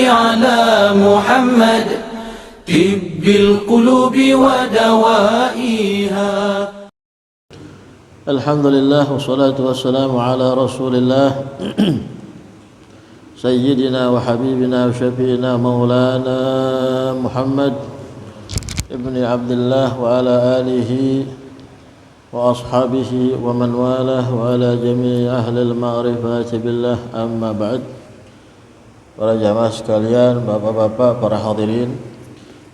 على محمد طب القلوب ودوائها. الحمد لله والصلاة والسلام على رسول الله سيدنا وحبيبنا وشفينا مولانا محمد ابن عبد الله وعلى آله وأصحابه ومن والاه وعلى جميع أهل المعرفة بالله. أما بعد. Para jamaah sekalian, bapak-bapak, para hadirin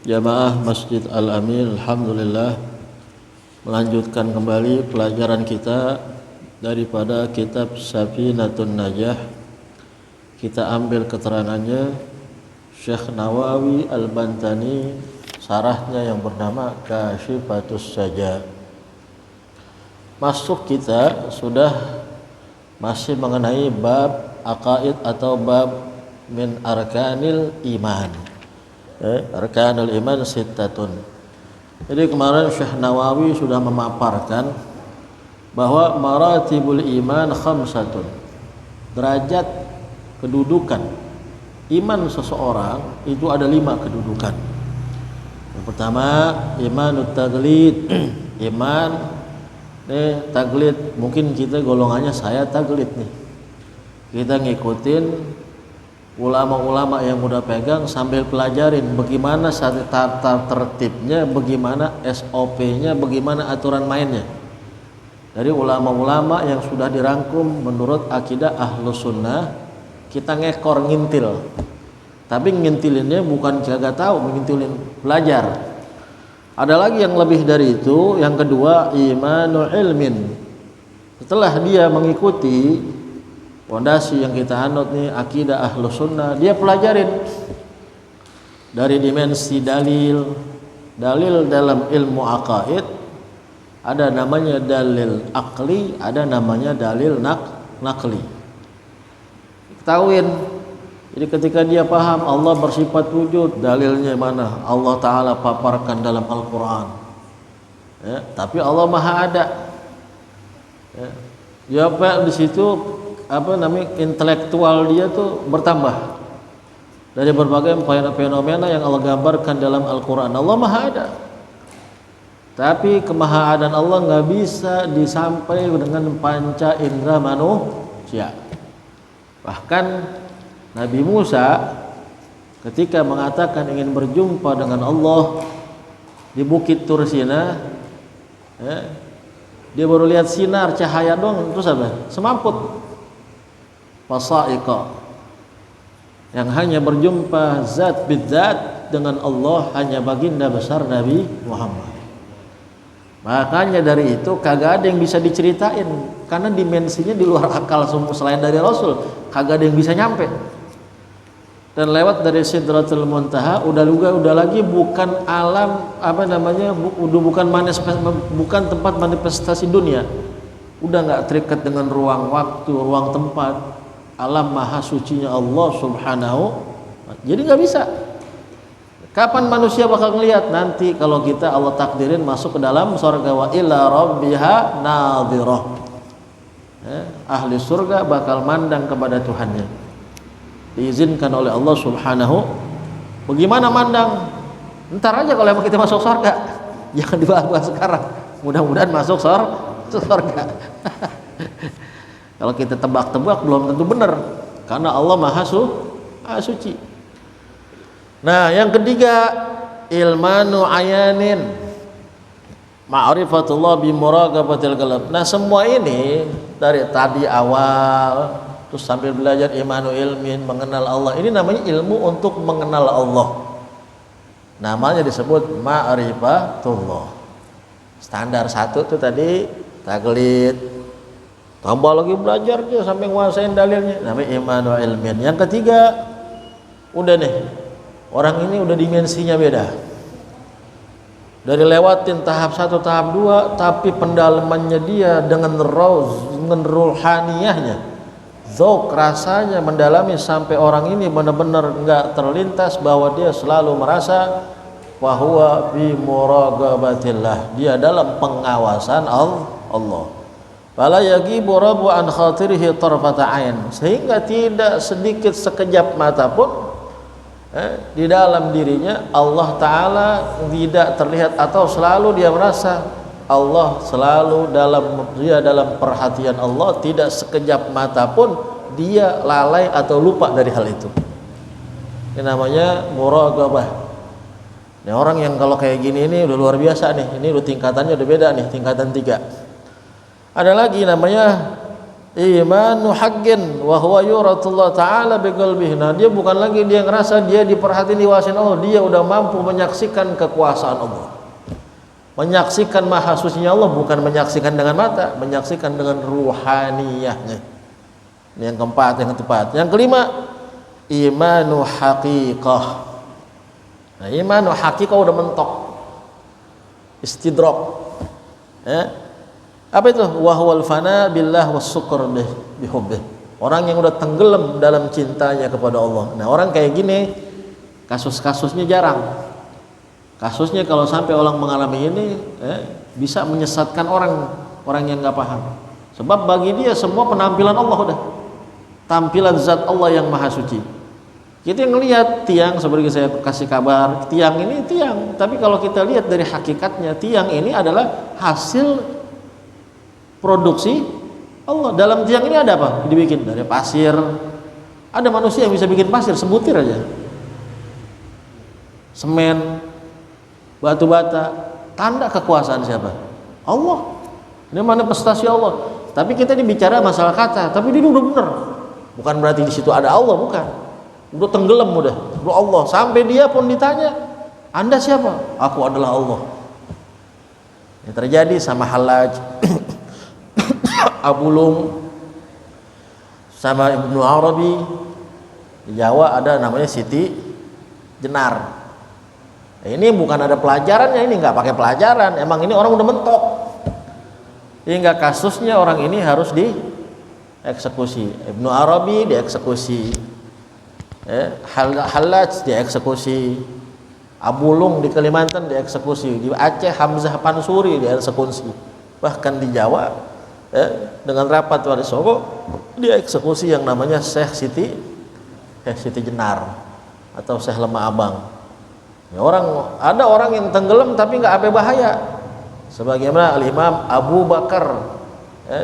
jamaah Masjid Al-Amin, alhamdulillah melanjutkan kembali pelajaran kita daripada kitab Safinatun Najah. Kita ambil keterangannya Syekh Nawawi Al-Bantani, sarahnya yang bernama Kashifatus Saja. Masuk kita sudah masih mengenai bab aqaid atau bab min arkanil iman. Arkanul iman sittatun. Jadi kemarin Syekh Nawawi sudah memaparkan bahwa maratibul iman khamsatun. Derajat kedudukan iman seseorang itu ada 5 kedudukan. Yang pertama imanut taglid. Iman taglid, mungkin kita golongannya saya taglid nih. Kita ngikutin ulama-ulama yang udah pegang sambil pelajarin bagaimana tata tertibnya, bagaimana SOP-nya, bagaimana aturan mainnya. Dari ulama-ulama yang sudah dirangkum menurut akidah Ahlus Sunnah, kita ngekor ngintil. Tapi ngintilinnya bukan kagak tahu, ngintilin belajar. Ada lagi yang lebih dari itu, yang kedua imanu ilmin. Setelah dia mengikuti fondasi yang kita anut nih, akidah Ahlus Sunnah, dia pelajarin dari dimensi dalil dalam ilmu aqaid. Ada namanya dalil akli, ada namanya dalil nakli. Ketahuin. Jadi ketika dia paham Allah bersifat wujud, dalilnya mana? Allah Ta'ala paparkan dalam Al-Quran. Ya, tapi Allah Maha ada. Ya, di situ intelektual dia tuh bertambah dari berbagai fenomena yang Allah gambarkan dalam Al-Quran. Allah Maha ada, tapi kemahaadaan Allah nggak bisa disampaikan dengan panca indera manusia. Bahkan Nabi Musa ketika mengatakan ingin berjumpa dengan Allah di Bukit Tur Sina, dia baru lihat sinar cahaya dong, terus apa? Semamput fasaiqa, yang hanya berjumpa zat bidzat dengan Allah hanya baginda besar Nabi Muhammad. Makanya dari itu kagak ada yang bisa diceritain karena dimensinya di luar akal semua selain dari Rasul, kagak ada yang bisa nyampe. Dan lewat dari Sidratul Muntaha udah lagi bukan alam bukan tempat manifestasi dunia. Udah enggak terikat dengan ruang waktu, ruang tempat. Alam maha sucinya Allah subhanahu. Jadi nggak bisa. Kapan manusia bakal ngelihat? Nanti kalau kita Allah takdirin masuk ke dalam surga, wa ila rabbiha nadhirah. Ahli surga bakal mandang kepada Tuhannya, diizinkan oleh Allah subhanahu. Bagaimana mandang? Ntar aja kalau emang kita masuk surga, jangan dibahas sekarang. Mudah-mudahan masuk surga. Kalau kita tebak-tebak belum tentu benar, karena Allah maha suci. Nah, yang ketiga ilmanu ayanin, ma'rifatullah bi muraqabatil qalb. Nah, semua ini dari tadi awal terus sambil belajar imanu ilmin, mengenal Allah. Ini namanya ilmu untuk mengenal Allah. Namanya disebut ma'rifatullah. Standar 1 tuh tadi taglid. Tambah lagi belajar dia sampai nguasain dalilnya, namanya imanu ilmin. Yang ketiga, udah nih, orang ini udah dimensinya beda. Dari lewatin tahap 1, tahap 2, tapi pendalamannya dia dengan ruhaniyahnya, zauq, rasanya mendalami sampai orang ini benar-benar enggak terlintas bahwa dia selalu merasa bahwa bi muraqabatillah, dia dalam pengawasan Allah. Fala yagibu rabbu an khatirihi tarfata ain, sehingga tidak sedikit sekejap mata pun Di dalam dirinya Allah Ta'ala tidak terlihat, atau selalu dia merasa Allah selalu dalam perhatian Allah, tidak sekejap mata pun dia lalai atau lupa dari hal itu. Ini namanya muraqabah. Ini orang yang kalau kayak gini ini udah luar biasa nih. Ini udah tingkatannya udah beda nih, tingkatan 3. Ada lagi namanya imanu haqqin wa huwa yuratullah ta'ala biqalbihi. Nah, dia bukan lagi dia ngerasa dia diperhatiin, diwasin Allah, dia udah mampu menyaksikan kekuasaan Allah, menyaksikan maha sucinya Allah, bukan menyaksikan dengan mata, menyaksikan dengan ruhaniyahnya. Ini yang keempat, yang keempat. Yang kelima, imanu haqiqah. Nah, imanu haqiqah udah mentok, istidrak. Apa itu? Wahwal fana billah wasyukur bihubbih. Orang yang udah tenggelam dalam cintanya kepada Allah. Nah, orang kayak gini kasus-kasusnya jarang. Kasusnya kalau sampai orang mengalami ini bisa menyesatkan orang yang nggak paham. Sebab bagi dia semua penampilan Allah udah, tampilan zat Allah yang maha suci. Kita yang ngelihat tiang, seperti saya kasih kabar, tiang ini tiang. Tapi kalau kita lihat dari hakikatnya, tiang ini adalah hasil produksi Allah. Dalam tiang ini ada apa? Dibikin dari pasir. Ada manusia yang bisa bikin pasir sebutir aja, semen, batu bata. Tanda kekuasaan siapa? Allah. Ini manifestasi Allah. Tapi kita ini bicara masalah kata, tapi ini udah bener. Bukan berarti di situ ada Allah, bukan. Udah tenggelam udah Allah. Sampai dia pun ditanya, Anda siapa? Aku adalah Allah. Ini terjadi sama Hallaj, Abulung, sama Ibnu Arabi. Di Jawa ada namanya Siti Jenar. Nah, ini bukan ada pelajarannya, ini nggak pakai pelajaran. Emang ini orang udah mentok. Hingga kasusnya orang ini harus dieksekusi. Ibnu Arabi dieksekusi, Hallaj dieksekusi, Abulung di Kalimantan dieksekusi, di Aceh Hamzah Pansuri dieksekusi. Bahkan di Jawa dengan rapat wali Songo dia eksekusi yang namanya Syekh Siti Jenar atau Syekh Lemah Abang. Ya, ada orang yang tenggelam tapi nggak apa bahaya. Sebagaimana Al-Imam Abu Bakar,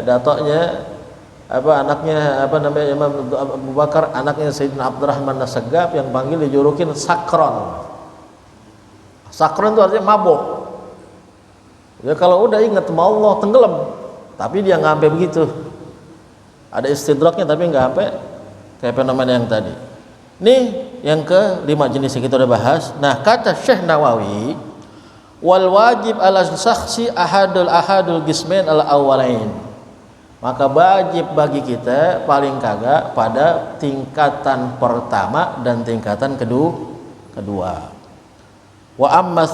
datoknya anaknya Imam Abu Bakar, anaknya Sayyidina Abdurrahman As-Saggaf yang panggil dijulukin Sakron. Sakron itu artinya mabuk. Ya kalau udah ingat sama Allah tenggelam. Tapi dia nggak sampai begitu. Ada istidraknya tapi nggak sampai kayak fenomena yang tadi. Nih yang ke-5 jenis yang kita udah bahas. Nah, kata Syekh Nawawi, wal wajib ala saksi ahadul gismain al awwalain. Maka wajib bagi kita paling kagak pada tingkatan pertama dan tingkatan kedua. Wa amma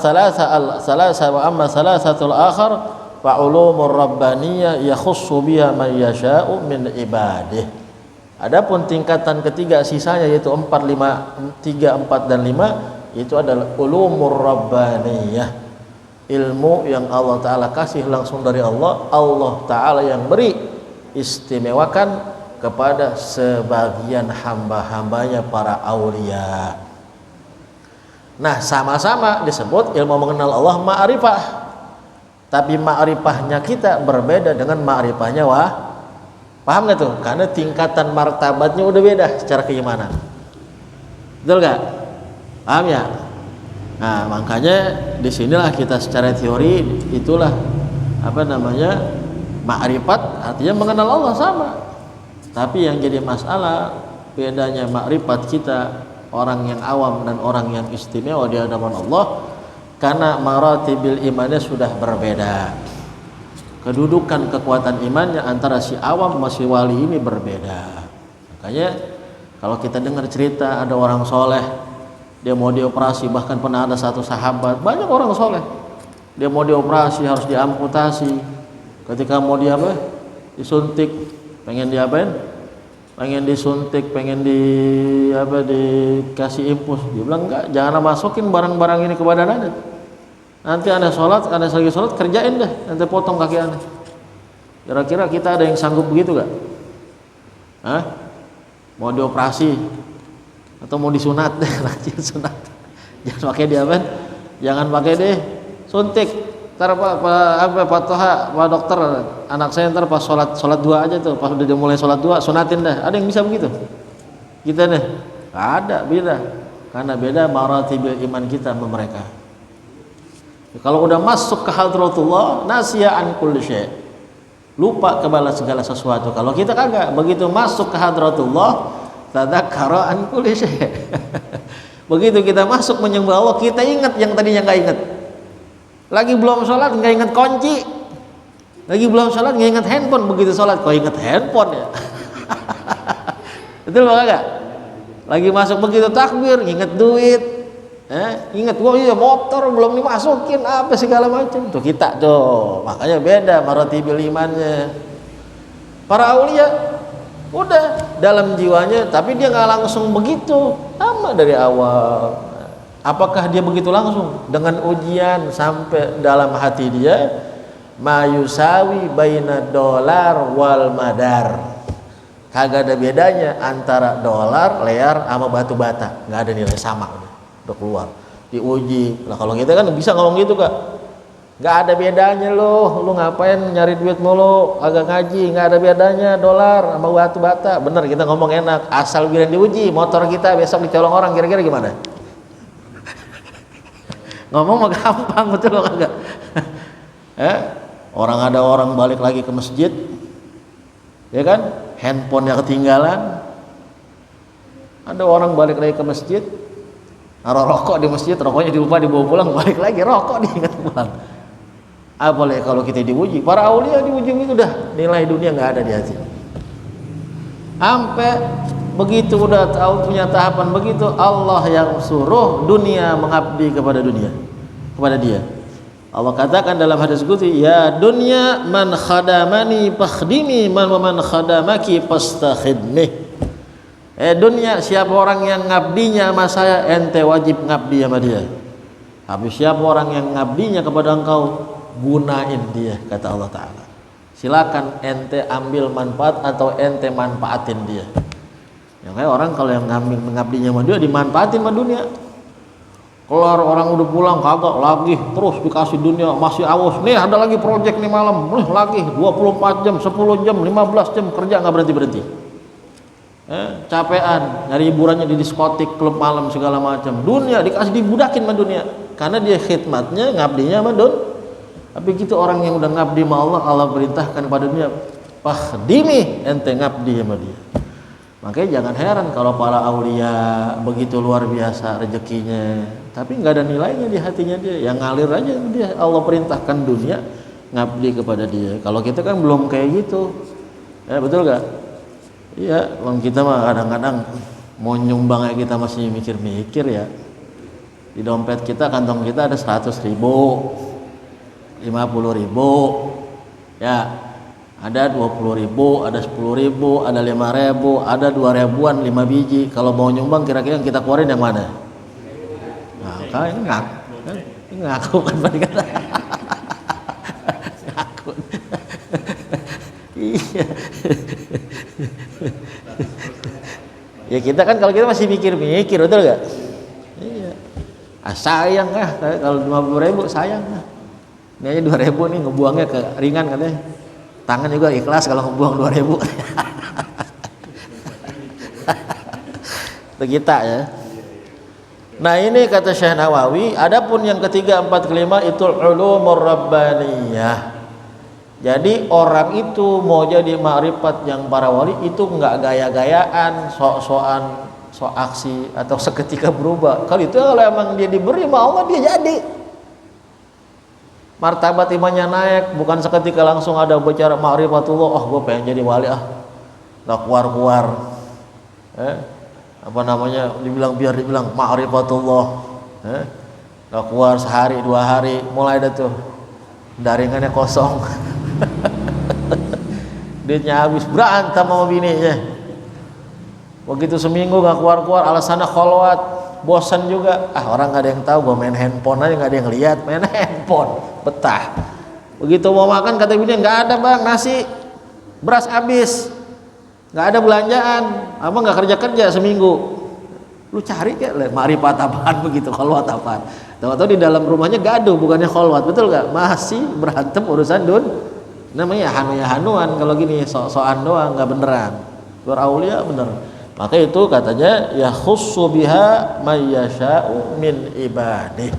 salasatul akhar fa ulumur rabbaniyah yakhussu biha man yasha'u min ibadih. Adapun tingkatan ketiga sisanya yaitu 4, 5, 3, 4 dan 5 itu adalah ulumur rabbaniyah, ilmu yang Allah Ta'ala kasih langsung dari Allah. Allah Ta'ala yang beri, istimewakan kepada sebagian hamba-hambanya para aulia. Nah, sama-sama disebut ilmu mengenal Allah ma'rifah. Tapi ma'rifahnya kita berbeda dengan ma'rifahnya paham gak tuh? Karena tingkatan martabatnya udah beda secara keimanan. Betul gak? Paham ya? Nah, makanya disinilah kita secara teori itulah ma'rifat artinya mengenal Allah sama. Tapi yang jadi masalah bedanya ma'rifat kita orang yang awam dan orang yang istimewa di hadapan Allah, karena maratibil imannya sudah berbeda. Kedudukan kekuatan imannya antara si awam sama si wali ini berbeda. Makanya kalau kita dengar cerita ada orang soleh, dia mau dioperasi, bahkan pernah ada satu sahabat, banyak orang soleh, dia mau dioperasi harus diamputasi. Ketika mau disuntik, pengen diapain? Pengen disuntik, pengen dikasih impus. Dia bilang enggak, jangan masukin barang-barang ini ke badan Anda. Nanti Anda sholat, Anda lagi sholat, kerjain deh, nanti potong kaki Anda. Kira-kira kita ada yang sanggup begitu gak? Hah? Mau dioperasi, atau mau disunat deh, rajin sunat. Jangan pakai diabetes, jangan pakai deh suntik. Ntar Pak Toha, Pak dokter, anak saya ntar pas sholat dua aja tuh, pas udah mulai sholat dua sunatin dah. Ada yang bisa begitu? Kita nih ada, beda, karena beda maratibil iman kita sama mereka. Kalau udah masuk ke hadratullah, nasya an kulli syai', lupa kepada segala sesuatu. Kalau kita kagak, begitu masuk ke hadratullah, tadzakkara an kulli syai'. Begitu kita masuk menyembah Allah, kita ingat yang tadinya nggak ingat. Lagi belum sholat nggak ingat kunci, lagi belum sholat nggak ingat handphone. Begitu sholat kok ingat handphone ya. Betul nggak? Lagi masuk begitu takbir ingat duit, ingat gua iya motor belum dimasukin apa segala macam. Tuh kita tuh, makanya beda maratibil imannya. Para aulia udah dalam jiwanya, tapi dia nggak langsung begitu, sama dari awal. Apakah dia begitu langsung dengan ujian sampai dalam hati dia? Mayusawi baina dolar wal madar. Kagak ada bedanya antara dolar, lear sama batu bata. Nggak ada nilai sama, udah keluar. Diuji. Lah kalau kita kan bisa ngomong gitu Kak. Nggak ada bedanya lu ngapain nyari duit mulu, agak ngaji, nggak ada bedanya dolar sama batu bata. Bener kita ngomong enak. Asal biar diuji, motor kita besok dicolong orang, kira-kira gimana? Ngomong mah gampang, betul loh kagak? Ada orang balik lagi ke masjid, ya kan? Handphonenya ketinggalan. Ada orang balik lagi ke masjid, naruh rokok di masjid, rokoknya dilupa dibawa pulang, balik lagi rokok diingat pulang. Apalagi kalau kita diuji, para aulia diuji itu udah nilai dunia nggak ada di hati. Sampai begitu udah tahu punya tahapan begitu, Allah yang suruh dunia mengabdi kepada dunia, kepada dia. Allah katakan dalam hadis qudsi, ya dunya man khadamani fakhdimi man khadamaki fastakhidmi. Dunia, siapa orang yang ngabdinya sama saya, ente wajib ngabdi sama dia. Tapi siapa orang yang ngabdinya kepada engkau, gunain dia, kata Allah Ta'ala. Silakan ente ambil manfaat atau ente manfaatin dia. Yang kayak orang kalau yang ngambil mengabdinya sama dia, dimanfaatin sama dunia. Keluar orang udah pulang kagak lagi, terus dikasih dunia, masih awas. Nih ada lagi project nih malam, nih lagi 24 jam, 10 jam, 15 jam kerja nggak berhenti-berhenti. Capean, nyari hiburannya di diskotik, klub malam segala macam. Dunia dikasih dibudakin sama dunia, karena dia khidmatnya ngabdinya sama dunia. Tapi gitu orang yang udah ngabdi sama Allah, Allah perintahkan kepada dunia, fakhdimi, ente ngabdi sama dia. Makanya jangan heran kalau para aulia begitu luar biasa rezekinya, tapi nggak ada nilainya di hatinya dia, yang ngalir aja dia. Allah perintahkan dunia ngabdi kepada dia. Kalau kita kan belum kayak gitu, betul gak? Iya, orang kita mah kadang-kadang mau nyumbangnya kita masih mikir-mikir ya. Di dompet kita, kantong kita ada 100.000, 50.000, ya. Ada 20.000, ada 10.000, ada 5.000, ada 2.000-an 5 biji. Kalau mau nyumbang kira-kira yang kita keluarin yang mana? Nah, kan ini ngaku kan kata. Ngaku. Iya. Ya kita kan kalau kita masih mikir-mikir, betul gak? Iya. Sayang kalau 50.000 sayang lah. Ini aja 2.000 nih ngebuangnya ke ringan katanya. Tangan juga ikhlas kalau ngebuang 2.000. Itu kita ya. Nah ini kata Syekh Nawawi, adapun yang ketiga, 4, kelima itu ulumur rabbaniyah. Jadi orang itu mau jadi ma'rifat yang para wali itu enggak gaya-gayaan, sok-sokan, sok aksi atau seketika berubah. Kalau itu kalau emang dia diberi sama Allah, dia jadi. Martabat imannya naik, bukan seketika langsung ada bicara ma'rifatullah, gue pengen jadi wali nggak keluar-keluar. Biar dibilang ma'rifatullah, nggak keluar sehari 2 hari, mulai ada tuh daringannya kosong. Duitnya habis, berantem sama bininya. Begitu seminggu nggak keluar-keluar, alasannya kholwat, bosan juga. Orang nggak ada yang tahu, gue main handphone aja, nggak ada yang lihat, main handphone, betah. Begitu mau makan kata bininya, nggak ada bang nasi, beras habis, nggak ada belanjaan, abang nggak kerja seminggu. Lu cari kayak ma'rifat apaan begitu, kholwat apaan. Tahu-tahu di dalam rumahnya gaduh, bukannya kholwat, betul nggak? Masih berantem urusan namanya hanuan kalau gini, sok-sokan doang, nggak beneran. Luar aulia bener. Maka itu katanya ya khussu biha may yasha'u min ibadih.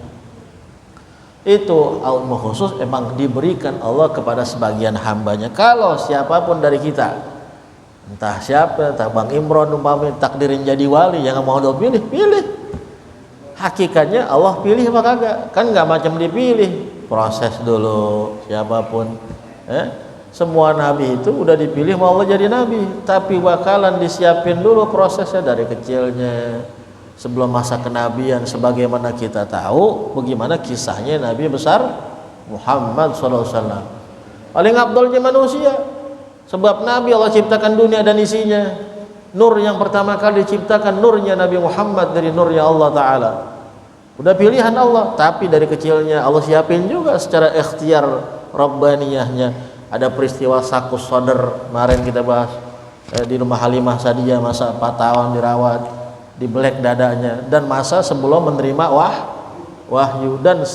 Itu ilmu khusus emang diberikan Allah kepada sebagian hambanya. Kalau siapapun dari kita, entah siapa, entah Bang Imron umpamanya takdirin jadi wali, yang mau do pilih. Hakikatnya Allah pilih apa kagak? Kan nggak macam dipilih, proses dulu siapapun. Semua nabi itu udah dipilih sama Allah jadi nabi, tapi bakalan disiapin dulu prosesnya dari kecilnya sebelum masa kenabian. Sebagaimana kita tahu bagaimana kisahnya Nabi besar Muhammad SAW, paling afdalnya manusia. Sebab Nabi Allah ciptakan dunia dan isinya. Nur yang pertama kali diciptakan nurnya Nabi Muhammad dari nurnya Allah Ta'ala. Udah pilihan Allah, tapi dari kecilnya Allah siapin juga secara ikhtiar Rabbaniyahnya. Ada peristiwa sakus sodar kemarin kita bahas di rumah Halimah Sadiah, masa 4 tahun dirawat, dibelek dadanya, dan masa sebelum menerima wahyu, dan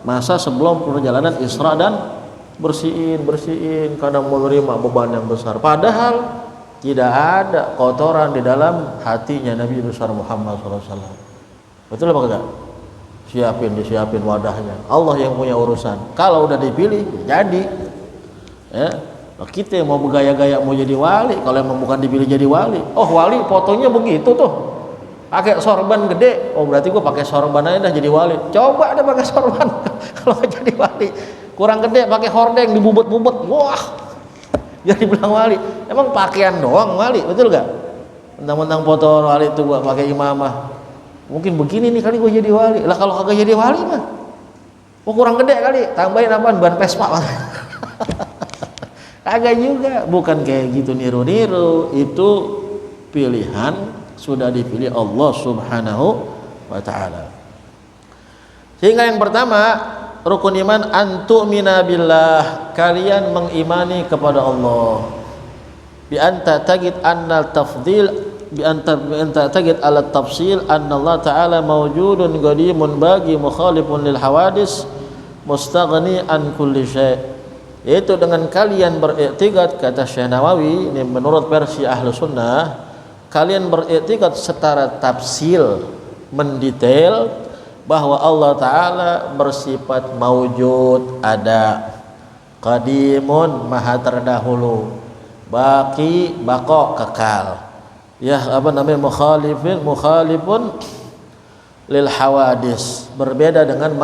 masa sebelum perjalanan Isra dan bersihin kadang menerima beban yang besar, padahal tidak ada kotoran di dalam hatinya Nabi besar Muhammad SAW. Betul apa enggak? Disiapin wadahnya. Allah yang punya urusan. Kalau udah dipilih jadi. Ya, kita yang mau bergaya-gaya mau jadi wali, kalau emang bukan dipilih jadi wali. Oh, wali fotonya begitu tuh. Pakai sorban gede. Oh, berarti gua pakai sorban aja dah jadi wali. Coba ada pakai sorban kalau jadi wali. Kurang gede pakai hordeng dibubut-bubut. Wah. Jadi bilang wali. Emang pakaian doang wali, betul enggak? Mentang-mentang foto wali itu gua pakai imamah. Mungkin begini nih kali gue jadi wali. Lah kalau kagak jadi wali mah, kurang gede kali. Tambahin apaan? Ban Vespa. Kagak juga. Bukan kayak gitu niru-niru. Itu pilihan sudah dipilih Allah Subhanahu wa Ta'ala. Sehingga yang pertama rukun iman antu'mina billah, kalian mengimani kepada Allah. Bi anta tagid annal tafdil, bi anta tagid ala tafsil anna Allah Ta'ala mawjudun qadimun bagi mukhalifun lil hawadis mustaghni an kulli syai'. Yaitu dengan kalian beriktikad, kata Syekh Nawawi ini menurut versi Ahlu Sunnah, kalian beriktikad secara tafsil mendetail bahwa Allah Ta'ala bersifat mawjud, ada, qadimun maha terdahulu, baqi baqo kekal, ya mukhalifun lil hawadis, berbeda dengan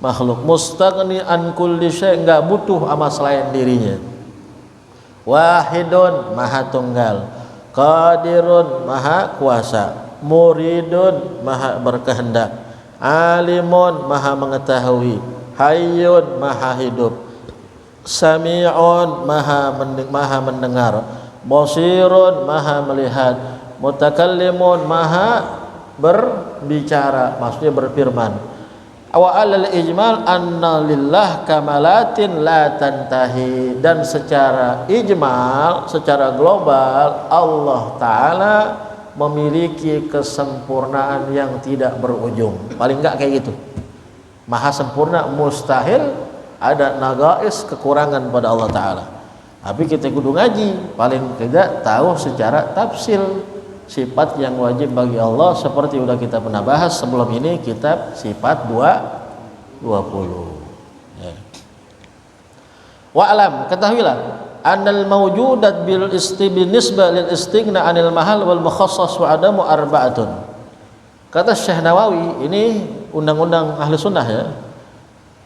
makhluk, mustaghni an kulli syai', enggak butuh sama selain dirinya, wahidun maha tunggal, qadirun maha kuasa, muridun maha berkehendak, alimun maha mengetahui, hayyun maha hidup, sami'un maha mendengar, basirun maha melihat, mutakallimun maha berbicara, maksudnya berfirman. Wa alal ijmal anna lillah kamalatin la tantahi, dan secara ijmal, secara global Allah Ta'ala memiliki kesempurnaan yang tidak berujung. Paling enggak kayak gitu, maha sempurna, mustahil ada nagais kekurangan pada Allah Ta'ala. Tapi kita kudu ngaji, paling tidak tahu secara tafsil sifat yang wajib bagi Allah, seperti udah kita pernah bahas sebelum ini kitab sifat 20 ya. Wa alam, ketahuilah annal mawjudat bil istibinisba lil istighna anil mahal wal mukhassas wa adamu arba'atun. Kata Syekh Nawawi, ini undang-undang ahli sunnah ya,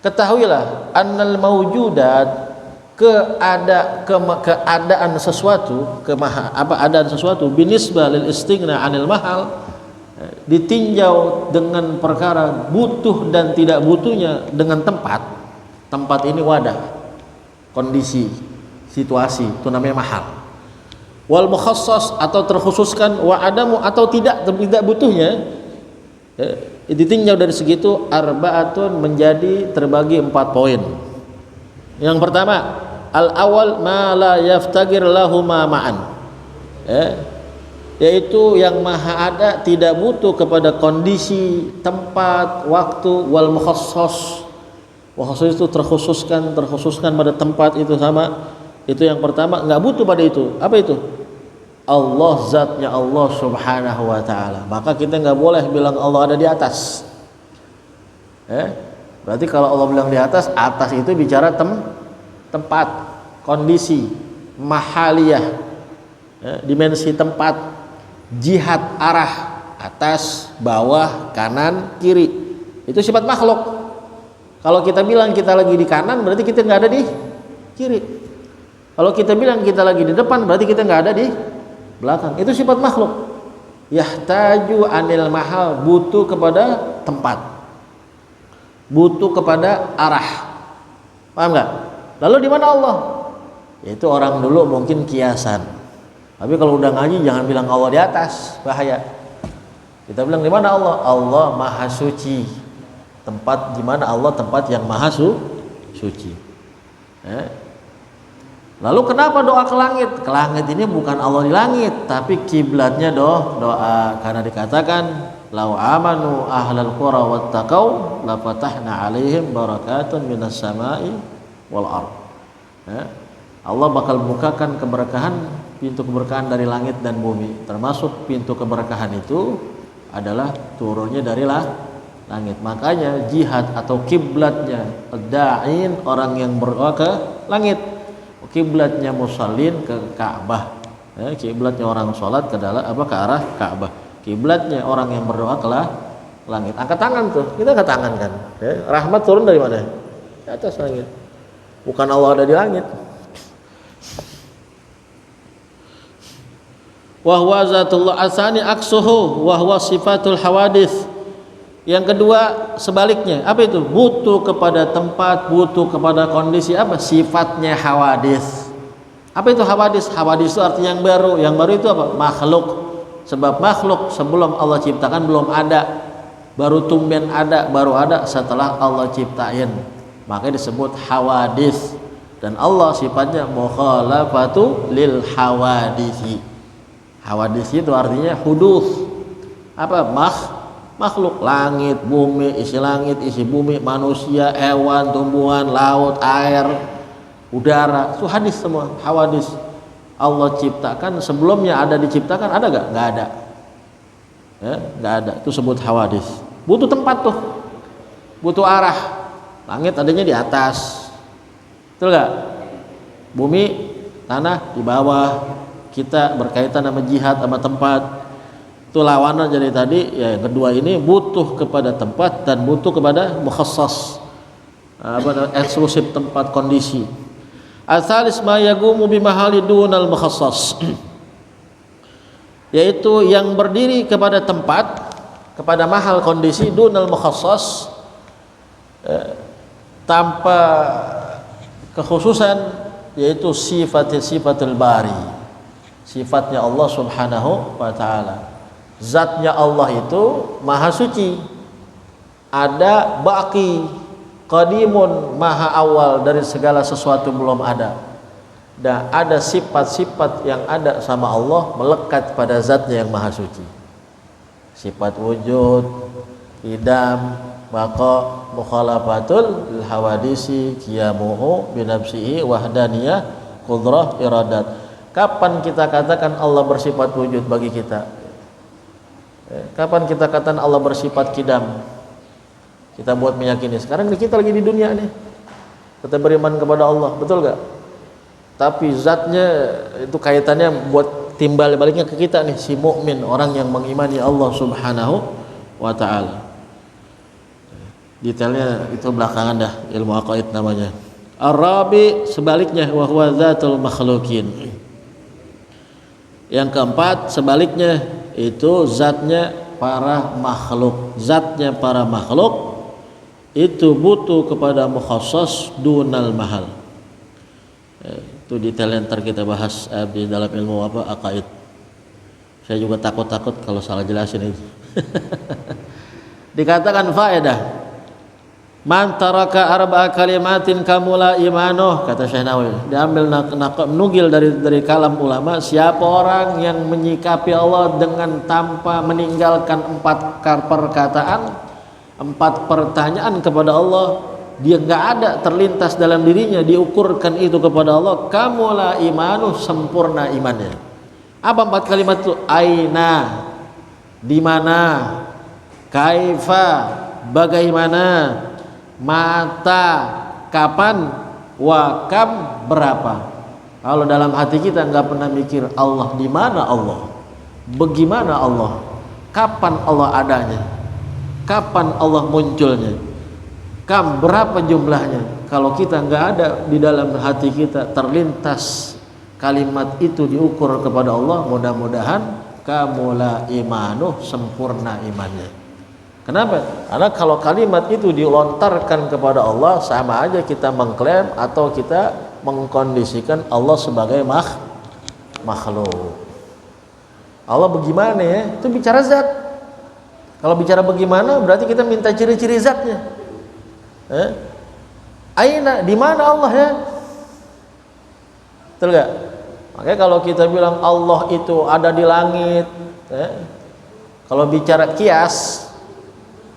ketahuilah annal mawjudat, keadaan sesuatu, keadaan sesuatu binisbah lil istighna anil mahal, ditinjau dengan perkara butuh dan tidak butuhnya dengan tempat ini wadah, kondisi, situasi, itu namanya mahal. Wal mukhassas atau terkhususkan, wa adamu atau tidak butuhnya, ditinjau dari segitu, arba'atun menjadi terbagi 4 poin. Yang pertama, al awal ma la yaftagir lahuma ma'an, yaitu yang maha ada tidak butuh kepada kondisi, tempat, waktu. Wal mukhassas, mukhassas itu terkhususkan pada tempat itu sama. Itu yang pertama, nggak butuh pada itu. Apa itu? Allah, zatnya Allah subhanahu wa ta'ala. Maka kita nggak boleh bilang Allah ada di atas. Berarti kalau Allah bilang di atas itu bicara tempat, kondisi, mahaliyah, dimensi tempat, jihad, arah, atas, bawah, kanan, kiri. Itu sifat makhluk. Kalau kita bilang kita lagi di kanan, berarti kita nggak ada di kiri. Kalau kita bilang kita lagi di depan, berarti kita nggak ada di belakang. Itu sifat makhluk. Yahtaju anil mahal, butuh kepada tempat, butuh kepada arah. Paham nggak? Lalu di mana Allah? Itu orang dulu mungkin kiasan. Tapi kalau udah ngaji jangan bilang Allah di atas, bahaya. Kita bilang di mana Allah? Allah maha suci. Tempat di mana Allah? Tempat yang maha suci. Lalu kenapa doa ke langit? Ke langit ini bukan Allah di langit, tapi kiblatnya doa. Karena dikatakan lau amanu ahlal qura wattaqau la fatahna alaihim barakatun minas sama'i wal ard. Allah bakal bukakan keberkahan, pintu keberkahan dari langit dan bumi. Termasuk pintu keberkahan itu adalah turunnya dari langit. Makanya jihad atau kiblatnya da'in, orang yang berdoa ke langit. Kiblatnya musallin ke Ka'bah. Kiblatnya orang sholat ke arah Ka'bah. Kiblatnya orang yang berdoa ke langit. Angkat tangan tuh, kita angkat tangan kan. Rahmat turun dari mana? Di atas langit. Bukan Allah ada di langit. Wa huwa zatullah asani aksuhu wa huwa sifatul hawadits. Yang kedua sebaliknya, apa itu? Butuh kepada tempat, butuh kepada kondisi, apa? Sifatnya hawadits. Apa itu hawadits? Hawadits itu artinya yang baru. Yang baru itu apa? Makhluk. Sebab makhluk sebelum Allah ciptakan belum ada. Baru tumben ada, baru ada setelah Allah ciptain. Makanya disebut hawadits. Dan Allah sifatnya mukhalafatu lil hawaditsi. Hawadits itu artinya hudus. Apa? Makhluk, langit, bumi, isi langit, isi bumi, manusia, hewan, tumbuhan, laut, air, udara, itu hadis semua, hawadis. Allah ciptakan, sebelumnya ada diciptakan, ada gak? Gak ada. Gak ada, itu sebut hawadis. Butuh tempat tuh, butuh arah. Langit adanya di atas, betul gak? Bumi, tanah di bawah. Kita berkaitan sama jihad, sama tempat. Itu lawanan jadi tadi ya, yang kedua ini butuh kepada tempat dan butuh kepada mukhassas, eksklusif tempat, kondisi. Asalis ma yagumu bimahali dunal mukhassas, yaitu yang berdiri kepada tempat, kepada mahal kondisi, dunal mukhassas, tanpa kekhususan, yaitu sifatul bari, sifatnya Allah subhanahu wa ta'ala. Zatnya Allah itu maha suci, ada baqi, qadimun, maha awal, dari segala sesuatu belum ada. Dan ada sifat-sifat yang ada sama Allah melekat pada zatnya yang maha suci. Sifat wujud, idam, baqa, mukhalafatul hawadisi, qiyamuhu binafsihi, wahdaniyah, qudrah, iradat. Kapan kita katakan Allah bersifat wujud bagi kita? Kapan kita katakan Allah bersifat kidam? Kita buat meyakini. Sekarang kita lagi di dunia nih, kita beriman kepada Allah, betul gak? Tapi zatnya itu kaitannya buat timbal baliknya ke kita nih, si mukmin, orang yang mengimani Allah subhanahu wa ta'ala. Detailnya itu belakangan dah, ilmu aqaid namanya. Ar-rabi sebaliknya, wa huwa zatul makhlukin. Yang keempat sebaliknya, itu zatnya para makhluk. Zatnya para makhluk itu butuh kepada mukhassas dunal mahal. Itu detail yang ntar kita bahas di dalam ilmu aqaid. Saya juga takut kalau salah jelasin itu. Dikatakan faedah, Man taraka arba'a kalimatin kamula imanuh, kata Syekh Nawawi. Diambil nukil dari kalam ulama, siapa orang yang menyikapi Allah dengan tanpa meninggalkan 4 perkataan, 4 pertanyaan kepada Allah, dia nggak ada terlintas dalam dirinya, diukurkan itu kepada Allah, kamula imanuh, sempurna imannya. Apa 4 kalimat itu? Aina, di mana, kaifa, bagaimana, mata, kapan, wakam, berapa. Kalau dalam hati kita nggak pernah mikir Allah, di mana Allah, bagaimana Allah, kapan Allah adanya, kapan Allah munculnya, kam, berapa jumlahnya. Kalau kita nggak ada di dalam hati kita terlintas kalimat itu diukur kepada Allah, mudah-mudahan kamula imanuh, sempurna imannya. Kenapa? Karena kalau kalimat itu dilontarkan kepada Allah, sama aja kita mengklaim atau kita mengkondisikan Allah sebagai makhluk. Allah bagaimana ya? Itu bicara zat. Kalau bicara bagaimana berarti kita minta ciri-ciri zatnya. Aina, di mana Allah ya? Betul gak? Makanya kalau kita bilang Allah itu ada di langit, kalau bicara kias,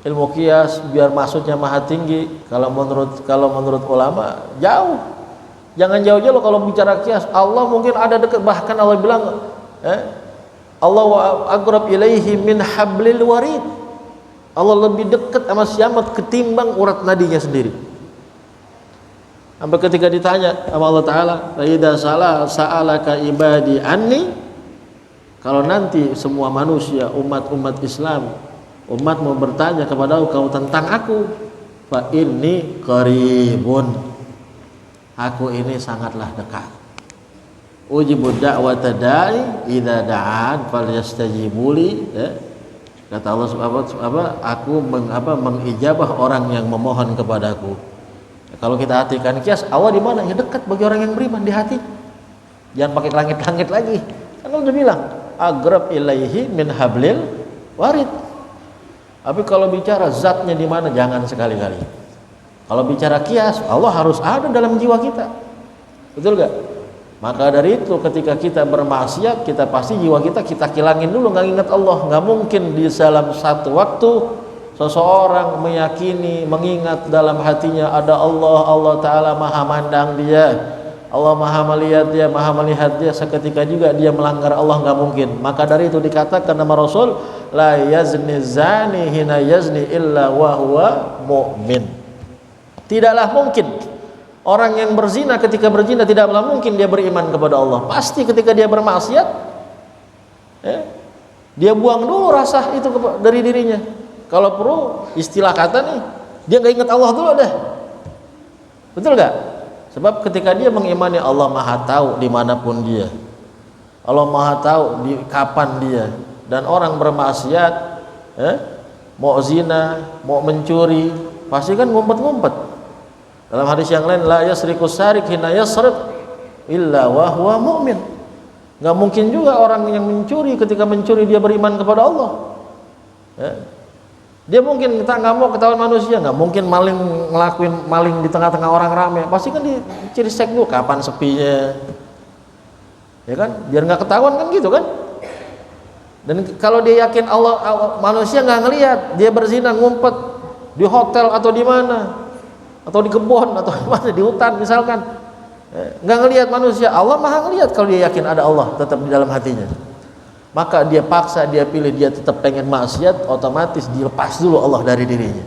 ilmu kias biar maksudnya maha tinggi, kalau menurut ulama jauh. Jangan jauh-jauh kalau bicara kias. Allah mungkin ada dekat, bahkan Allah bilang Allah wa aqrab ilaihi min hablil warid. Allah lebih dekat sama siamat ketimbang urat nadinya sendiri. Sampai ketika ditanya sama Allah Ta'ala, idza sa'alaka ibadi anni, kalau nanti semua manusia, umat Islam, umat mau bertanya kepada kau tentang aku, fa inni qaribun, aku ini sangatlah dekat. Ujibu da'wata da'i idza da'an falyastajibuli, kata Allah aku mengijabah orang yang memohon kepadaku. Kalau kita artikan kias, Allah di mana? Ya dekat bagi orang yang beriman, di hati. Jangan pakai langit-langit lagi. Kan Allah udah bilang, agrab ilaihi min hablil warid. Tapi kalau bicara zatnya di mana, jangan sekali-kali. Kalau bicara kias, Allah harus ada dalam jiwa kita. Betul gak? Maka dari itu ketika kita bermaksiat, kita pasti jiwa kita kilangin dulu, nggak ingat Allah. Nggak mungkin di dalam satu waktu seseorang meyakini, mengingat dalam hatinya ada Allah, Allah Ta'ala maha mandang dia, Allah maha melihat dia, maha melihat dia, seketika juga dia melanggar Allah, nggak mungkin. Maka dari itu dikatakan nama Rasul, la yazni zani hina yazni illa wa huwa mu'min. Tidaklah mungkin orang yang berzina ketika berzina, tidaklah mungkin dia beriman kepada Allah. Pasti ketika dia bermaksiat, dia buang dulu rasa itu dari dirinya. Kalau perlu istilah kata nih, dia nggak ingat Allah dulu deh. Betul gak? Sebab ketika dia mengimani Allah maha tahu dimanapun dia, Allah maha tahu di kapan dia, dan orang bermaksiat, mau zina, mau mencuri, pasti kan ngumpet-ngumpet. Dalam hadis yang lain, la yasriku sarik hina yasriq illa wa huwa mu'min. Nggak mungkin juga orang yang mencuri ketika mencuri dia beriman kepada Allah. Dia mungkin kita nggak mau ketahuan manusia, nggak mungkin ngelakuin maling di tengah-tengah orang ramai. Pasti kan diciri cek dulu kapan sepinya, ya kan? Biar nggak ketahuan kan gitu kan? Dan kalau dia yakin Allah manusia nggak ngelihat, dia berzina ngumpet di hotel atau di mana, atau di kebun atau di mana, di hutan misalkan, nggak ngelihat manusia, Allah maha ngelihat. Kalau dia yakin ada Allah tetap di dalam hatinya, maka dia paksa, dia pilih, dia tetap pengen maksiat, otomatis dilepas dulu Allah dari dirinya.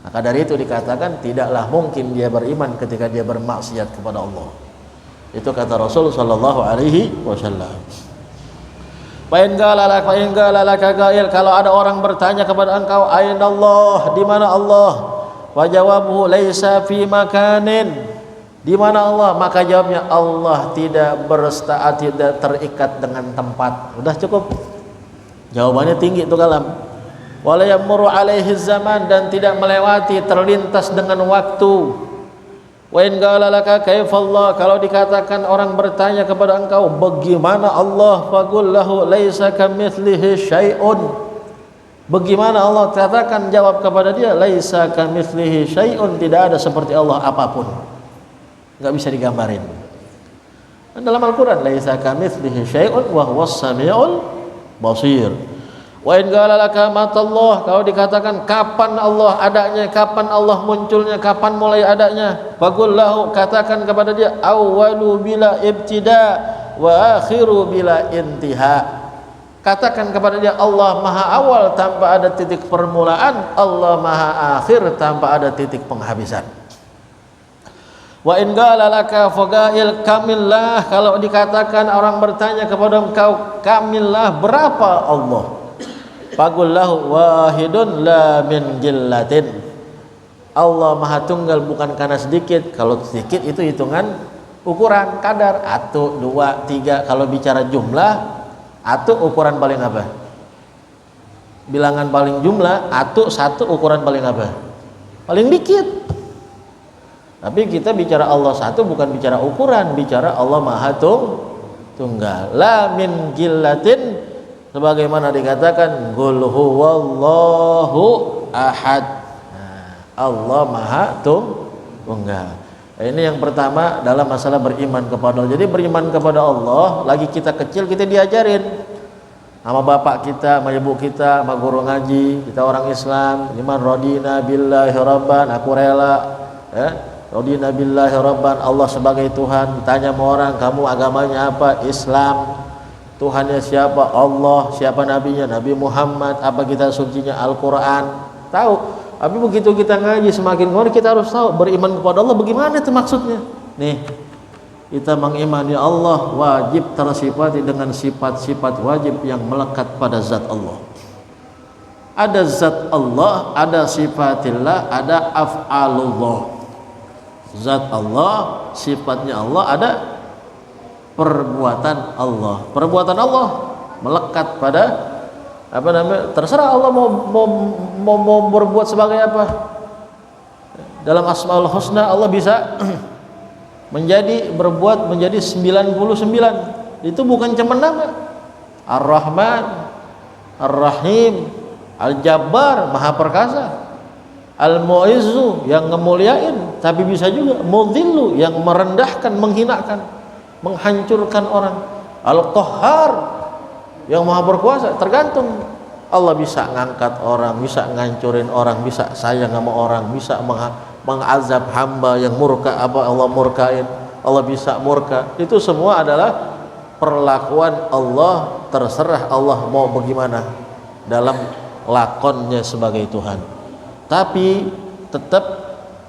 Maka dari itu dikatakan tidaklah mungkin dia beriman ketika dia bermaksiat kepada Allah. Itu kata Rasul sallallahu alaihi wasallam. Kalau ada orang bertanya kepada engkau, aina Allah, di mana Allah? Wa jawabuhu laisa fi makanin. Di mana Allah? Maka jawabnya, Allah tidak tidak terikat dengan tempat. Udah cukup. Jawabannya tinggi itu kalam. Wala yamuru alaihi zaman, dan tidak melewati, terlintas dengan waktu. Wa in qala laka kaifallah, kalau dikatakan orang bertanya kepada engkau bagaimana Allah, faqul lahu laisa kamitslihi syai'un. Bagaimana Allah katakan, jawab kepada dia, laisa kamitslihi syai'un, tidak ada seperti Allah apapun. Enggak bisa digambarin. Dan dalam Al-Qur'an, laisa kamitslihi syai'un wa huwas samiul basir. Wa in qala laka matallah, kalau dikatakan kapan Allah adanya, kapan Allah munculnya, kapan mulai adanya, faqul lahu, katakan kepada dia, awwalu bila ibtida wa akhiru bila intiha. Katakan kepada dia, Allah maha awal tanpa ada titik permulaan, Allah maha akhir tanpa ada titik penghabisan. Wa in qala laka faqail kamillah, kalau dikatakan orang bertanya kepada engkau, kamillah, berapa Allah? Faqul lahu wahidun la min jillatin. Allah maha tunggal bukan karena sedikit. Kalau sedikit itu hitungan ukuran kadar, 1, 2, 3. Kalau bicara jumlah, 1 ukuran paling apa? Bilangan paling jumlah, 1 ukuran paling apa? Paling dikit. Tapi kita bicara Allah 1 bukan bicara ukuran, bicara Allah maha tunggal. La min jillatin, sebagaimana dikatakan, qul huwallahu ahad. Allah maha tunggal. Ini yang pertama dalam masalah beriman kepada Allah. Jadi beriman kepada Allah, lagi kita kecil kita diajarin sama bapak kita, sama ibu kita, sama guru ngaji. Kita orang Islam, iman radina billahi rabban, aku rela, radina billahi rabban, Allah sebagai Tuhan. Ditanya sama orang, kamu agamanya apa? Islam. Tuhannya siapa? Allah. Siapa nabinya? Nabi Muhammad. Apa kita sucinya? Al-Quran. Tahu. Tapi begitu kita ngaji semakin ngori, kita harus tahu beriman kepada Allah bagaimana itu maksudnya. Nih, kita mengimani Allah wajib tersifati dengan sifat-sifat wajib yang melekat pada zat Allah. Ada zat Allah, ada sifatillah, ada af'alullah. Zat Allah, sifatnya Allah, ada perbuatan Allah. Perbuatan Allah melekat pada apa namanya? Terserah Allah mau berbuat sebagai apa. Dalam Asmaul Husna Allah bisa berbuat menjadi 99. Itu bukan cuma nama. Ar-Rahman, Ar-Rahim, Al-Jabbar, Maha Perkasa. Al-Mu'izzu, yang ngemuliain, tapi bisa juga Mudhillu, yang merendahkan, menghinakan, menghancurkan orang. Al-Qahhar, yang maha berkuasa. Tergantung. Allah bisa ngangkat orang, bisa ngancurin orang, bisa sayang sama orang, bisa mengazab hamba yang murka, apa Allah murkain, Allah bisa murka. Itu semua adalah perlakuan Allah. Terserah Allah mau bagaimana dalam lakonnya sebagai Tuhan. Tapi tetap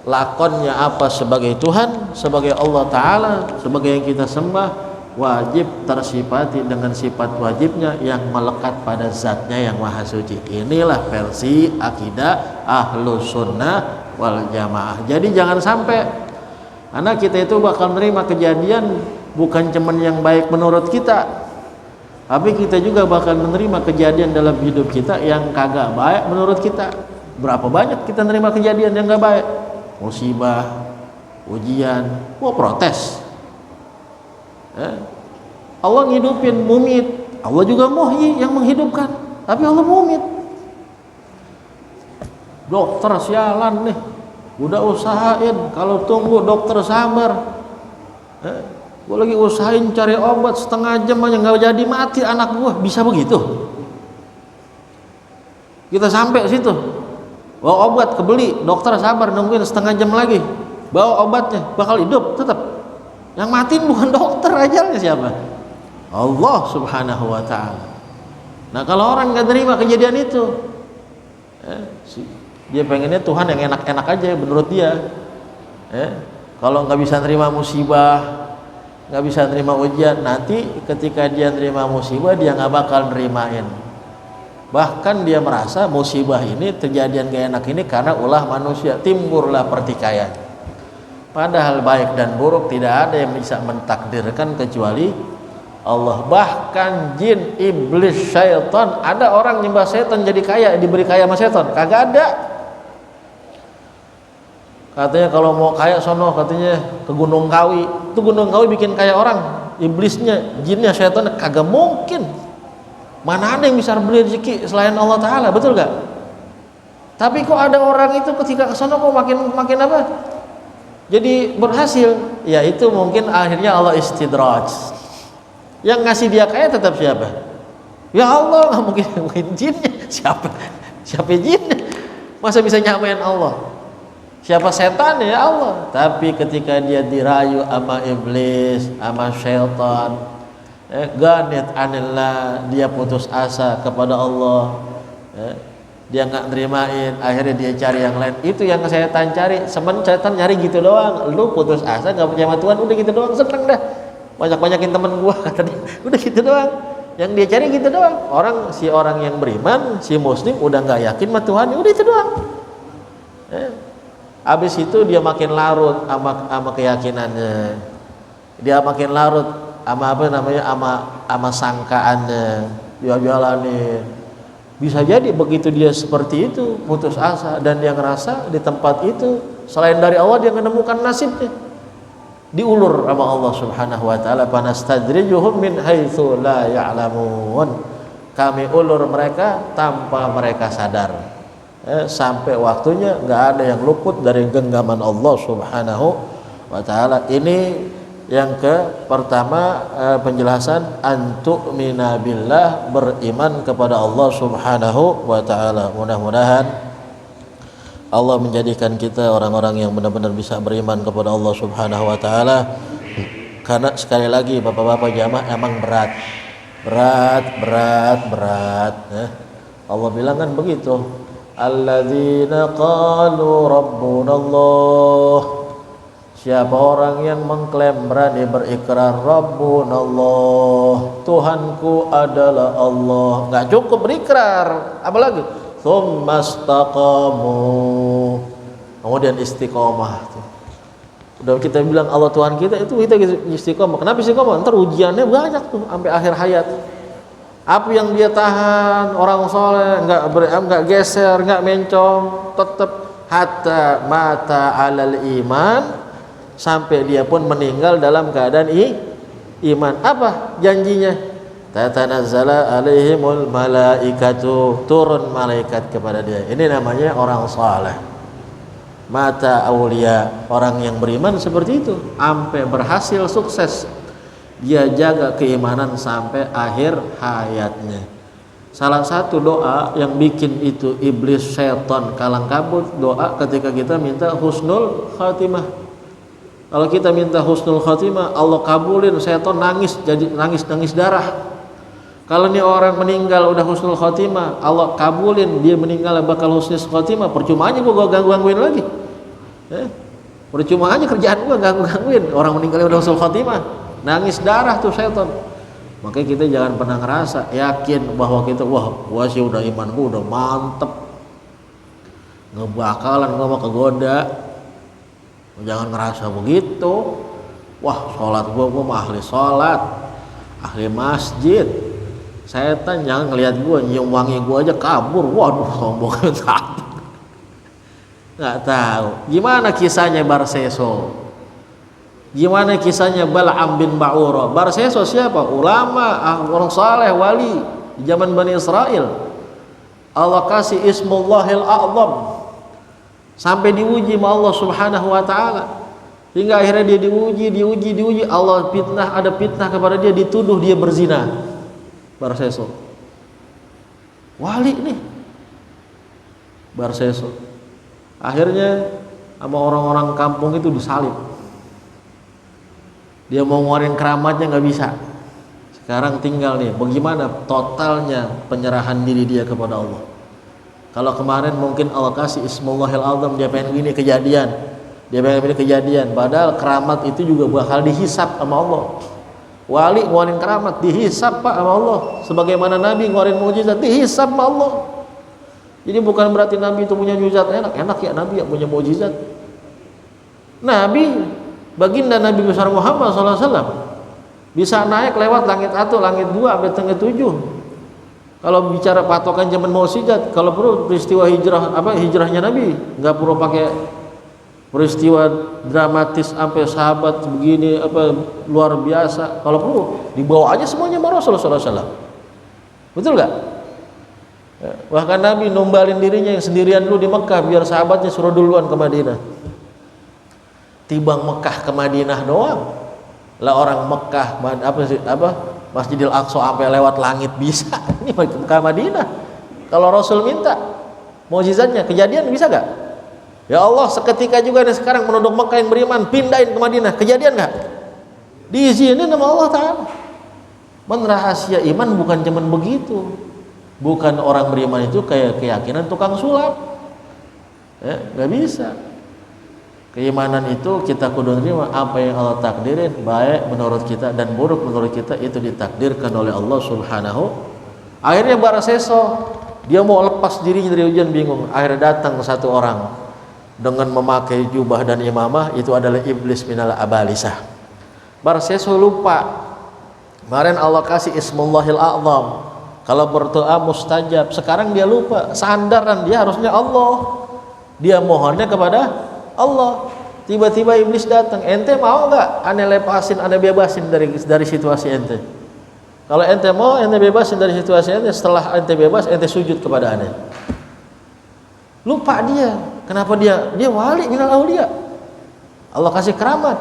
lakonnya apa sebagai Tuhan, sebagai Allah Ta'ala, sebagai yang kita sembah, wajib tersifati dengan sifat wajibnya yang melekat pada zatnya yang maha suci. Inilah versi akidah Ahlus Sunnah wal Jamaah. Jadi jangan sampai, karena kita itu bakal menerima kejadian bukan cuman yang baik menurut kita, tapi kita juga bakal menerima kejadian dalam hidup kita yang kagak baik menurut kita. Berapa banyak kita menerima kejadian yang gak baik? Musibah, ujian, protes. Allah ngidupin, mumit. Allah juga muhyi, yang menghidupkan, tapi Allah mumit. Dokter sialan nih, udah usahain, kalau tunggu dokter sabar. Gue lagi usahain cari obat setengah jam aja nggak jadi, mati anak gue. Bisa begitu? Kita sampai situ, bawa obat kebeli, dokter sabar nungguin setengah jam lagi, bawa obatnya, bakal hidup tetap. Yang mati bukan dokter, ajalnya siapa? Allah Subhanahu wa Ta'ala. Nah, kalau orang nggak terima kejadian itu, dia pengennya Tuhan yang enak-enak aja menurut dia. Kalau nggak bisa terima musibah, nggak bisa terima ujian, nanti ketika dia terima musibah dia nggak bakal nerimain. Bahkan dia merasa musibah ini, kejadian gak enak ini karena ulah manusia, timbullah pertikaian. Padahal baik dan buruk tidak ada yang bisa mentakdirkan kecuali Allah. Bahkan jin, iblis, syaitan, ada orang nyembah setan jadi kaya, diberi kaya sama setan? Kagak ada. Katanya kalau mau kaya sono, katanya ke Gunung Kawi. Itu Gunung Kawi bikin kaya orang, iblisnya, jinnya, setan, kagak mungkin. Mana ada yang bisa beri rezeki selain Allah Ta'ala, betul gak? Tapi kok ada orang itu ketika kesana kok makin apa? Jadi berhasil. Ya itu mungkin akhirnya Allah istidraj. Yang ngasih dia kaya tetap siapa? Ya Allah, nggak mungkin jinnya. Siapa jinnya? Masa bisa nyamain Allah? Siapa setan ya Allah? Tapi ketika dia dirayu sama iblis, sama syaitan, ganit anillah, dia putus asa kepada Allah, dia nggak nerimain, akhirnya dia cari yang lain. Itu yang setan cari. Setan nyari gitu doang. Lu putus asa nggak percaya sama Tuhan, udah gitu doang, seneng dah. Banyakin temen gua kata dia, udah gitu doang. Yang dia cari gitu doang. Orang yang beriman, si muslim udah nggak yakin sama Tuhan, udah itu doang. Habis itu dia makin larut sama keyakinannya. Dia makin larut sama sangkaannya. Dia jalanin. Bisa jadi begitu dia seperti itu, putus asa, dan dia ngerasa di tempat itu selain dari Allah dia menemukan nasibnya. Diulur sama Allah Subhanahu wa taala, panastadrijuhum min haitsu la ya'lamun. Kami ulur mereka tanpa mereka sadar. Sampai waktunya nggak ada yang luput dari genggaman Allah Subhanahu wa taala. Ini yang pertama, penjelasan antu'mina billah, beriman kepada Allah Subhanahu wa taala. Mudah-mudahan Allah menjadikan kita orang-orang yang benar-benar bisa beriman kepada Allah Subhanahu wa taala. Karena sekali lagi Bapak-bapak jamaah, emang berat. Allah bilang kan begitu. Alladzina qalu rabbunallah. Siapa orang yang mengklaim, berani berikrar Rabbunallah, Tuhanku adalah Allah. Nggak cukup berikrar, apalagi tsumastaqamu, kemudian istiqomah. Udah kita bilang Allah Tuhan kita, itu kita istiqomah. Kenapa istiqomah? Ntar ujiannya banyak tuh sampai akhir hayat. Apa yang dia tahan, orang soleh nggak geser, nggak mencong, tetap hatta mata alal iman, sampai dia pun meninggal dalam keadaan iman. Apa janjinya? Tatanazzala alaihimul malaikatu, turun malaikat kepada dia. Ini namanya orang saleh. Mata aulia, orang yang beriman seperti itu, sampai berhasil sukses. Dia jaga keimanan sampai akhir hayatnya. Salah satu doa yang bikin itu iblis syaitan kalang kabut, doa ketika kita minta husnul khatimah. Kalau kita minta husnul khatimah, Allah kabulin, syaitan nangis, jadi nangis darah. Kalau nih orang meninggal udah husnul khatimah, Allah kabulin, dia meninggal bakal husnul khatimah, percuma aja gua gangguin lagi. Percuma aja kerjaan gua gangguin, orang meninggal udah husnul khatimah, nangis darah tuh syaitan. Makanya kita jangan pernah ngerasa yakin bahwa kita, gua sih udah iman gua udah mantep, ngebakalan gua mau kegoda. Jangan ngerasa begitu. Sholat gua mah ahli sholat, ahli masjid. Setan jangan ngelihat gua, nyium wangi gua aja kabur. Waduh, sombong banget. Nggak tahu gimana kisahnya Barseso, gimana kisahnya Bal'am bin Ba'ura. Barseso siapa? Ulama, orang saleh, wali di zaman Bani Israel. Allah kasih Ismullahil A'zam, sampai diuji sama Allah Subhanahu wa taala. Hingga akhirnya dia diuji. Allah ada fitnah kepada dia, dituduh dia berzina. Barseso. Wali nih. Barseso. Akhirnya sama orang-orang kampung itu disalib. Dia mau ngeluarin keramatnya nggak bisa. Sekarang tinggal nih bagaimana totalnya penyerahan diri dia kepada Allah. Kalau kemarin mungkin Allah kasih Ismullahil A'zam, dia pengen gini kejadian, padahal keramat itu juga bakal dihisap sama Allah. Wali ngeluarin keramat dihisap Pak sama Allah, sebagaimana Nabi ngeluarin mujizat dihisap sama Allah. Jadi bukan berarti Nabi itu punya mujizat enak ya Nabi yang punya mujizat. Nabi, baginda Nabi besar Muhammad SAW bisa naik lewat langit 1, langit 2, sampai langit 7. Kalau bicara patokan zaman mukjizat, kalau perlu peristiwa hijrahnya Nabi, nggak perlu pakai peristiwa dramatis sampai sahabat begini luar biasa. Kalau perlu dibawa aja semuanya sama Rasulullah SAW. Betul nggak? Bahkan Nabi numbalin dirinya yang sendirian dulu di Mekah biar sahabatnya suruh duluan ke Madinah. Tibang Mekah ke Madinah doang. Lah orang Mekah Masjidil Aqsa sampai lewat langit bisa. Ini ke Madinah. Kalau Rasul minta mukjizatnya kejadian bisa gak? Ya Allah seketika juga nih sekarang penduduk Mekah yang beriman pindahin ke Madinah, kejadian gak? Diizinin sama Allah Ta'ala. Rahasia iman bukan cuman begitu. Bukan orang beriman itu kayak keyakinan tukang sulap. Gak bisa. Keimanan itu kita kudu terima apa yang Allah takdirin, baik menurut kita dan buruk menurut kita itu ditakdirkan oleh Allah Subhanahu. Akhirnya Baraseso dia mau lepas dirinya dari ujian, bingung. Akhirnya datang satu orang dengan memakai jubah dan imamah, itu adalah iblis minal abalisah. Baraseso lupa. Kemarin Allah kasih Ismullahil A'zam. Kalau berdoa mustajab. Sekarang dia lupa. Sandaran dia harusnya Allah. Dia mohonnya kepada Allah. Tiba-tiba iblis datang. Ente mau nggak? Ane lepasin, ane bebasin dari situasi ente. Kalau ente mau, ente bebasin dari situasi ente. Setelah ente bebas, ente sujud kepada ane. Lupa dia. Kenapa dia? Dia wali minal aulia. Allah kasih keramat.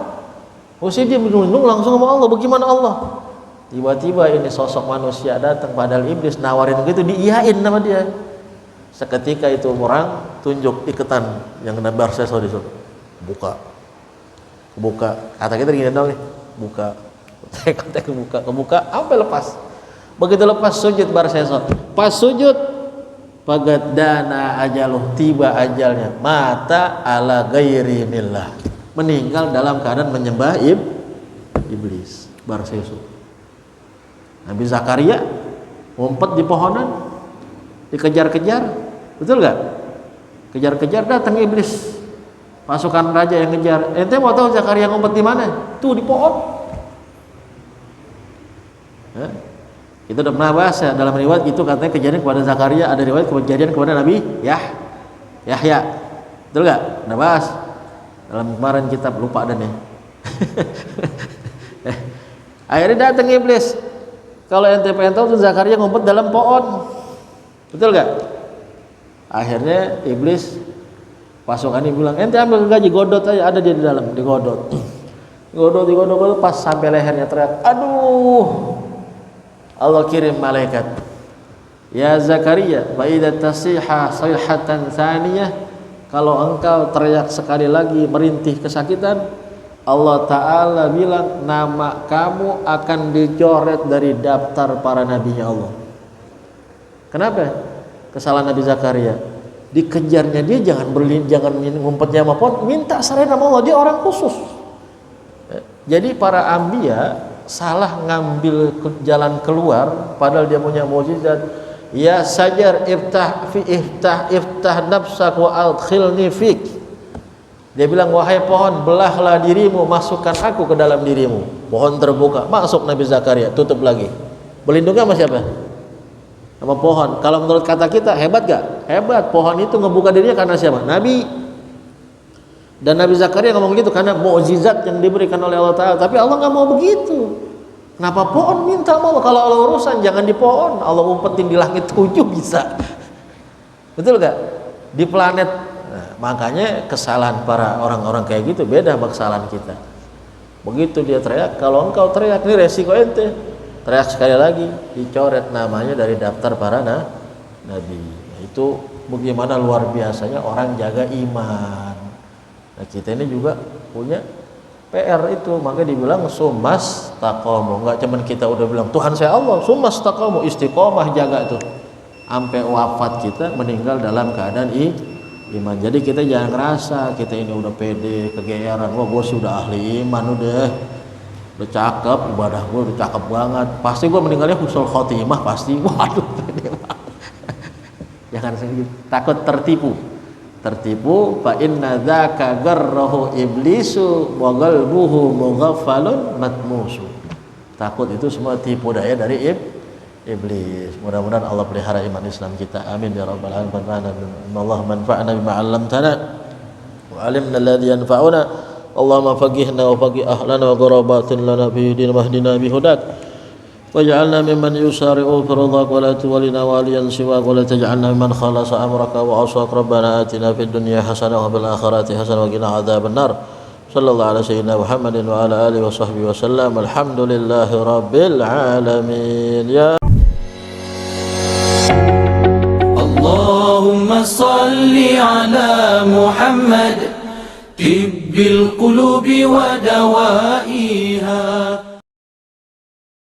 Usia dia menunduk langsung sama Allah. Bagaimana Allah? Tiba-tiba ini sosok manusia datang, padahal iblis nawarin gitu, diiyain sama dia. Seketika itu orang tunjuk iketan yang nabar seso di situ. Buka. Kata kita gini dong nih. Buka. Kebuka, sampai lepas. Begitu lepas sujud bar seso. Pas sujud, pagat dana ajaluh, tiba ajalnya. Mata ala ghairi millah. Meninggal dalam keadaan menyembah iblis. Bar seso. Nabi Zakaria ngumpet di pohonan, dikejar-kejar, betul gak? Kejar-kejar datang iblis, pasukan raja yang ngejar. Ente mau tahu Zakaria ngumpet di mana? Tuh di pohon. Kita udah pernah bahas ya, dalam riwayat itu katanya kejadian kepada Zakaria, ada riwayat kejadian kepada Nabi Yahya, betul gak? Udah bahas dalam kemarin kitab, lupa dan nih. Akhirnya datang iblis. Kalau ente pengen tahu tuh Zakaria ngumpet dalam pohon, betul gak? Akhirnya iblis pasukannya bilang, ente ambil gaji, godot aja, ada dia di dalam, digodot, pas sampai lehernya teriak, aduh. Allah kirim malaikat, ya Zakaria, wa idza tasiha sayhatan tsaniyah, kalau engkau teriak sekali lagi merintih kesakitan, Allah Ta'ala bilang nama kamu akan dicoret dari daftar para nabinya Allah. Kenapa? Kesalahan Nabi Zakaria. Dikejarnya dia jangan ngumpetnya sama pohon, minta saran sama Allah, dia orang khusus. Jadi para anbiya salah ngambil jalan keluar padahal dia punya mukjizat. Ya sajar iftah nafsak wa adkhilni fik. Dia bilang, wahai pohon, belahlah dirimu, masukkan aku ke dalam dirimu. Pohon terbuka, masuk Nabi Zakaria, tutup lagi. Berlindungnya sama siapa? Sama pohon. Kalau menurut kata kita, hebat gak? Hebat. Pohon itu ngebuka dirinya karena siapa? Nabi. Dan Nabi Zakaria ngomong gitu karena mukjizat yang diberikan oleh Allah Ta'ala. Tapi Allah gak mau begitu. Kenapa pohon minta mau? Kalau Allah urusan, jangan di pohon. Allah umpetin di langit 7 bisa. Betul gak? Di planet. Nah, makanya kesalahan para orang-orang kayak gitu beda sama kesalahan kita. Begitu dia teriak, kalau engkau teriak ini resiko ente. Teriak sekali lagi, dicoret namanya dari daftar para nabi. Itu bagaimana luar biasanya orang jaga iman. Nah, kita ini juga punya PR itu, maka dibilang sumas taqamu. Enggak cuman kita udah bilang Tuhan saya Allah, sumas taqamu, istiqomah jaga itu. Sampai wafat kita meninggal dalam keadaan iman. Jadi kita jangan ngerasa kita ini udah pede, kegeeran, wah gue sih udah ahli iman, udah cakep, ibadah gue udah cakep banget, pasti gue meninggalnya husnul khotimah, pasti. Waduh, pede banget. Jangan segitu, takut tertipu. Fa inna dzaka garrahu iblisu wa qalbuhu mughaffalun matmusu. Takut itu semua tipu daya dari iblis. Mudah-mudahan Allah pelihara iman Islam kita. Amin ya rabbal alamin. Allah manfa'na bima 'allamtana wa 'allimna alladhi yanfa'una. Allahumma faqihna wa faqih ahlana wa qarabatin lana fi din wahdina bi hudak. واجعلنا ممن يسارع في رضاك ولا تولنا واليا سواك ولا تجعلنا ممن خلص أمرك وعصاك ربنا آتنا في الدنيا حسنة وفي الآخرة حسنة وقنا عذاب النار صلى الله على سيدنا محمد وعلى آله وصحبه وسلم الحمد لله رب العالمين يا اللهم صل على محمد طب القلوب ودوائها